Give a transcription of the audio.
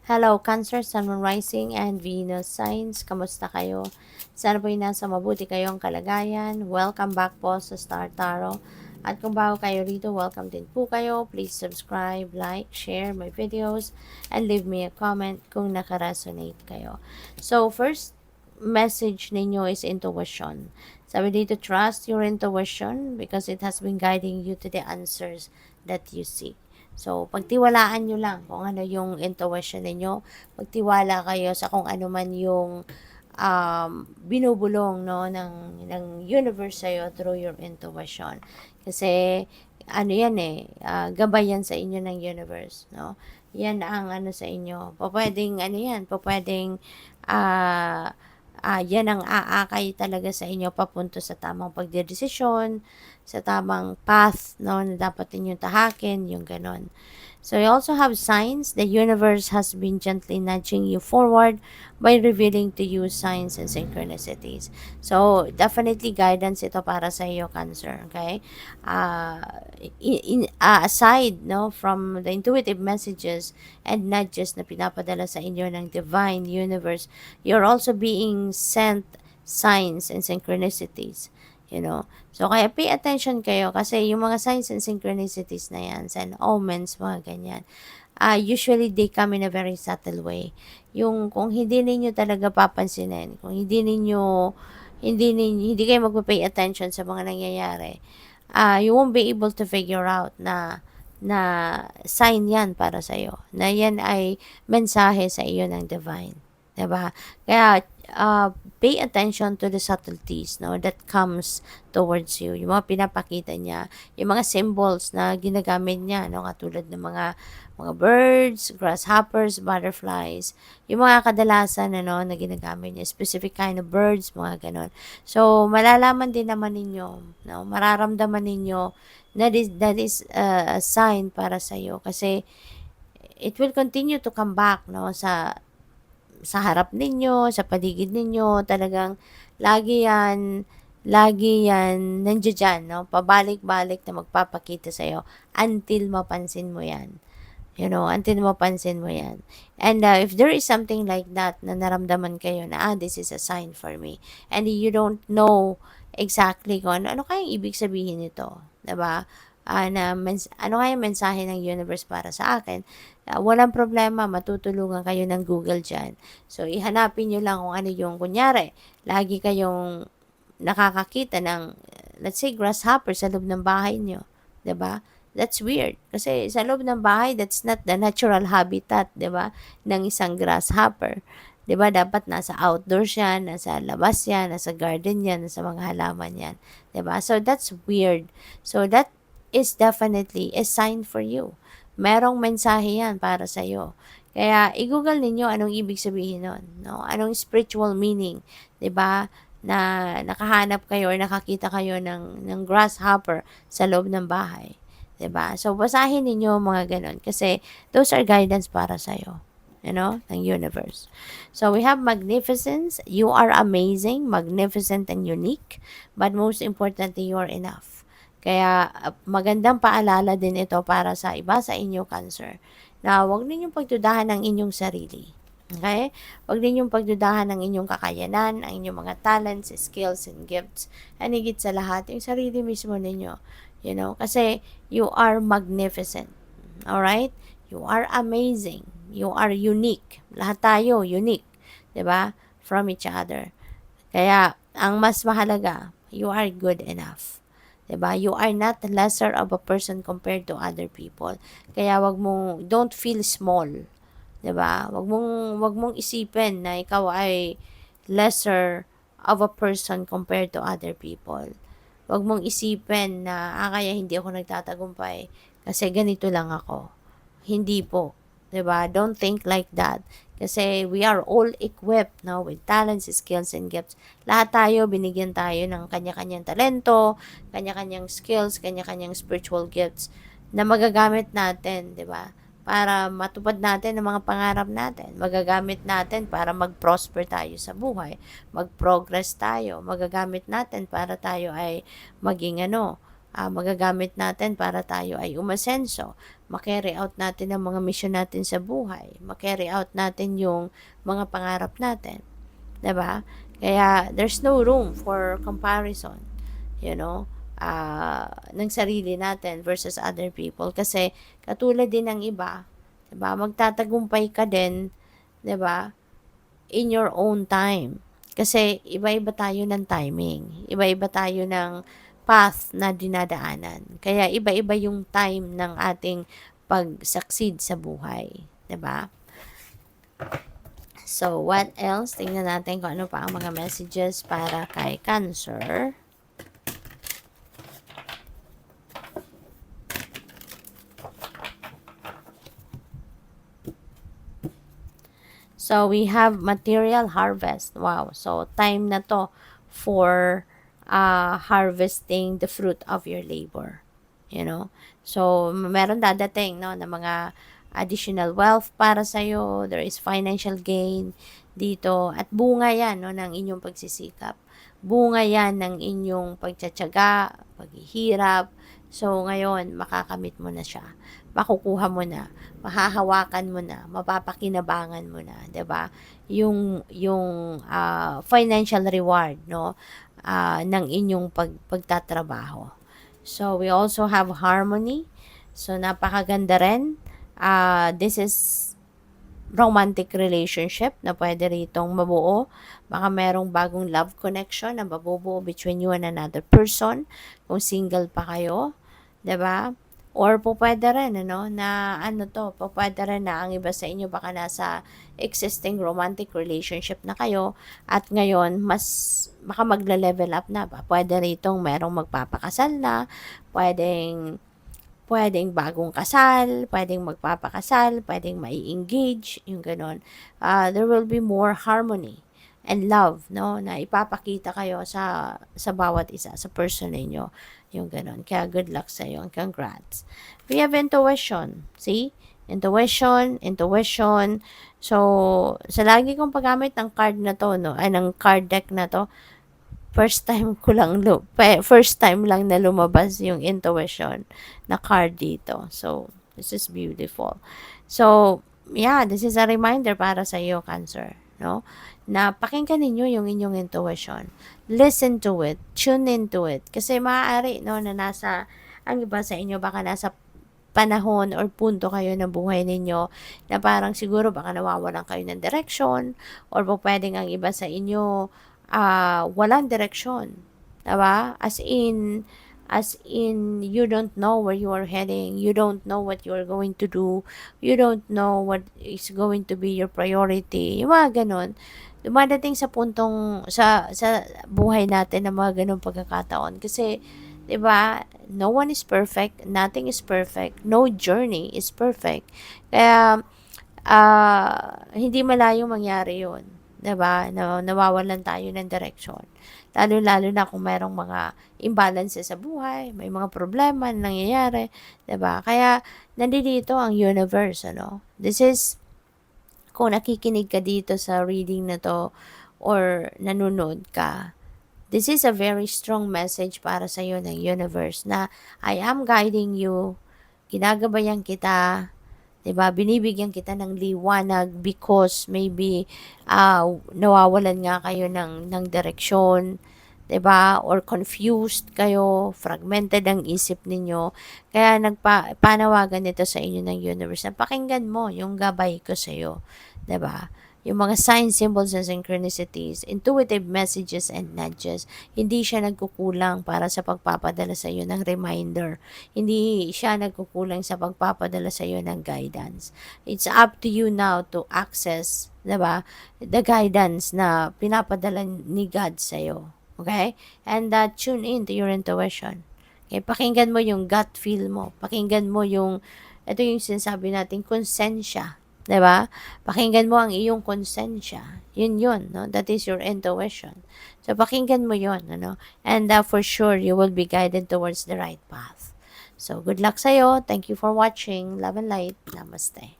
Hello, Cancer, Sun, Moon Rising, and Venus Signs. Kamusta kayo? Sana po'y nasa mabuti kayong kalagayan. Welcome back po sa Star Tarot. At kung bago kayo rito, welcome din po kayo. Please subscribe, like, share my videos, and leave me a comment kung nakaresonate kayo. So, first message ninyo is intuition. Sabi dito, trust your intuition because it has been guiding you to the answers that you seek. So, pagtiwalaan nyo lang kung ano yung intuition ninyo. Pagtiwala kayo sa kung ano man yung binubulong no, ng universe sa'yo through your intuition. Kasi, ano yan gabay yan sa inyo ng universe. No? Yan ang ano sa inyo. Pwedeng, ano yan, pwedeng, yan ang aakay talaga sa inyo papunto sa tamang pagdedesisyon, sa tamang path, no, na dapat ninyong tahakin, yung ganon. So you also have signs. The universe has been gently nudging you forward by revealing to you signs and synchronicities. So definitely guidance ito para sa iyo, Cancer. Okay? Aside no from the intuitive messages and nudges na pinapadala sa inyo ng divine universe, you're also being sent signs and synchronicities. So kaya pay attention kayo kasi yung mga signs and synchronicities na yan, and omens, mga ganyan, usually they come in a very subtle way. Yung kung hindi ninyo talaga papansinin, kung hindi kayo magpa-pay attention sa mga nangyayari, you won't be able to figure out na sign yan para sa iyo, na yan ay mensahe sa iyo ng divine. Diba? Kaya, pay attention to the subtleties, no, that comes towards you. Yung mga pinapakita niya, yung mga symbols na ginagamit niya, no, katulad ng mga birds, grasshoppers, butterflies, yung mga kadalasan, ano, na ginagamit niya, specific kind of birds, mga ganon. So, malalaman din naman ninyo, no, mararamdaman ninyo na that is a sign para sa iyo kasi it will continue to come back, no, sa harap ninyo, sa paligid ninyo, talagang lagi yan nandiyan, no? Pabalik-balik na magpapakita sa'yo until mapansin mo yan. Until mapansin mo yan. And if there is something like that na naramdaman kayo na, this is a sign for me. And you don't know exactly kung ano kayang ibig sabihin nito. Diba? Ano kayang mensahe ng universe para sa akin? Walang problema, matutulungan kayo ng Google dyan. So, ihanapin nyo lang kung ano yung, kunyari, lagi kayong nakakakita ng, let's say, grasshopper sa loob ng bahay nyo. Diba? That's weird. Kasi sa loob ng bahay, that's not the natural habitat, 'di ba, ng isang grasshopper. 'Di ba, dapat nasa outdoors yan, nasa labas yan, nasa garden yan, nasa mga halaman yan. 'Di ba? So, that's weird. So, that is definitely a sign for you. Merong mensahe yan para sa iyo. Kaya, i-google ninyo anong ibig sabihin nun. No? Anong spiritual meaning. 'Di ba? Na nakahanap kayo or nakakita kayo ng grasshopper sa loob ng bahay. 'Di ba? So, basahin ninyo mga ganun kasi those are guidance para sa'yo, ng universe. So, we have magnificence. You are amazing, magnificent, and unique. But most importantly, you are enough. Kaya, magandang paalala din ito para sa iba sa inyo, Cancer, na huwag ninyong pagdudahan ng inyong sarili. Okay? Huwag ninyong pagdudahan ng inyong kakayanan, ang inyong mga talents, skills, and gifts. And higit sa lahat, yung sarili mismo ninyo. Kasi you are magnificent. Alright? You are amazing. You are unique. Lahat tayo unique. 'Di ba? From each other. Kaya, ang mas mahalaga, you are good enough. 'Di ba? You are not lesser of a person compared to other people. Kaya don't feel small. 'Di ba? Wag mong isipin na ikaw ay lesser of a person compared to other people. Wag mong isipin na, kaya hindi ako nagtatagumpay kasi ganito lang ako. Hindi po. 'Di ba? Don't think like that. Kasi we are all equipped now with talents, skills, and gifts. Lahat tayo, binigyan tayo ng kanya-kanyang talento, kanya-kanyang skills, kanya-kanyang spiritual gifts na magagamit natin, 'di ba? Para matupad natin ang mga pangarap natin. Magagamit natin para mag-prosper tayo sa buhay. Mag-progress tayo. Magagamit natin para tayo ay maging magagamit natin para tayo ay umasenso, makarry out natin ang mga mission natin sa buhay, makarry out natin yung mga pangarap natin, 'di ba? Kaya there's no room for comparison, you know, ng sarili natin versus other people kasi katulad din ng iba, 'di ba? Magtatagumpay ka din, 'di ba? In your own time. Kasi iba-iba tayo ng timing, iba-iba tayo ng path na dinadaanan. Kaya iba-iba yung time ng ating pag-succeed sa buhay, 'di ba? So, what else? Tingnan natin kung ano pa ang mga messages para kay Cancer. So, we have material harvest. Wow. So, time na to for harvesting the fruit of your labor. You know? So, meron dadating, no, na mga additional wealth para sa'yo. There is financial gain dito. At bunga yan, no, ng inyong pagsisikap. Bunga yan ng inyong pagtsatsaga, paghihirap. So, ngayon, makakamit mo na siya. Makukuha mo na, mahahawakan mo na, mapapakinabangan mo na, 'di ba? Yung financial reward, no, ng inyong pagtatrabaho. So we also have harmony. So napakaganda rin. This is romantic relationship na pwede ritong mabuo. Baka merong bagong love connection na mabubuo between you and another person. Kung single pa kayo, 'di ba? Or po pwede rin, ano, na ano to, po pwede rin na ang iba sa inyo baka nasa existing romantic relationship na kayo at ngayon mas baka magle-level up na ba. Pwede ritong merong magpapakasal na, pwedeng bagong kasal, pwedeng magpapakasal, pwedeng mai-engage, yung ganon. There will be more harmony and love, no, na ipapakita kayo sa bawat isa, sa person ninyo. Yung ganon. Kaya good luck sa iyo and congrats. We have intuition. See? Intuition. So, sa lagi kong paggamit ng card na to, no, ay ng card deck na to, first time lang na lumabas yung intuition na card dito. So, this is beautiful. So, yeah, this is a reminder para sa iyo, Cancer, no? Na pakinggan ninyo yung inyong intuition. Listen to it, tune into it. Kasi maaari, no, na ang iba sa inyo, baka nasa panahon or punto kayo ng buhay ninyo na parang siguro baka nawawalan kayo ng direction or pwedeng ang iba sa inyo walang direksyon. Diba? As in, you don't know where you are heading. You don't know what you are going to do. You don't know what is going to be your priority. Yung mga ganun. Dumadating sa puntong, sa buhay natin na mga ganun pagkakataon. Kasi, diba, no one is perfect. Nothing is perfect. No journey is perfect. Kaya, hindi malayo mangyari yun. Diba? Nawawalan tayo ng direction. Lalo-lalo na kung mayroong mga imbalance sa buhay, may mga problema na nangyayari, 'di ba? Kaya nandito ang universe, ano? This is kung nakikinig ka dito sa reading na to or nanonood ka, this is a very strong message para sa iyo ng universe na I am guiding you, ginagabayan kita, 'di ba? Binibigyan kita ng liwanag because maybe nawawalan nga kayo ng direksyon, 'di ba? Or confused kayo, fragmented ang isip ninyo. Kaya panawagan nito sa inyo ng universe na pakinggan mo yung gabay ko sa iyo, 'di ba? Yung mga signs, symbols, and synchronicities, intuitive messages and nudges, hindi siya nagkukulang para sa pagpapadala sa iyo ng reminder. Hindi siya nagkukulang sa pagpapadala sa iyo ng guidance. It's up to you now to access, 'di ba, the guidance na pinapadala ni God sa iyo. Okay? And tune in to your intuition. Okay? Pakinggan mo yung gut feel mo. Pakinggan mo ito yung sinasabi natin, konsensya. 'Di ba? Pakinggan mo ang iyong konsensya. Yun, no? That is your intuition. So, pakinggan mo yun, ano? And for sure, you will be guided towards the right path. So, good luck sa'yo. Thank you for watching. Love and light. Namaste.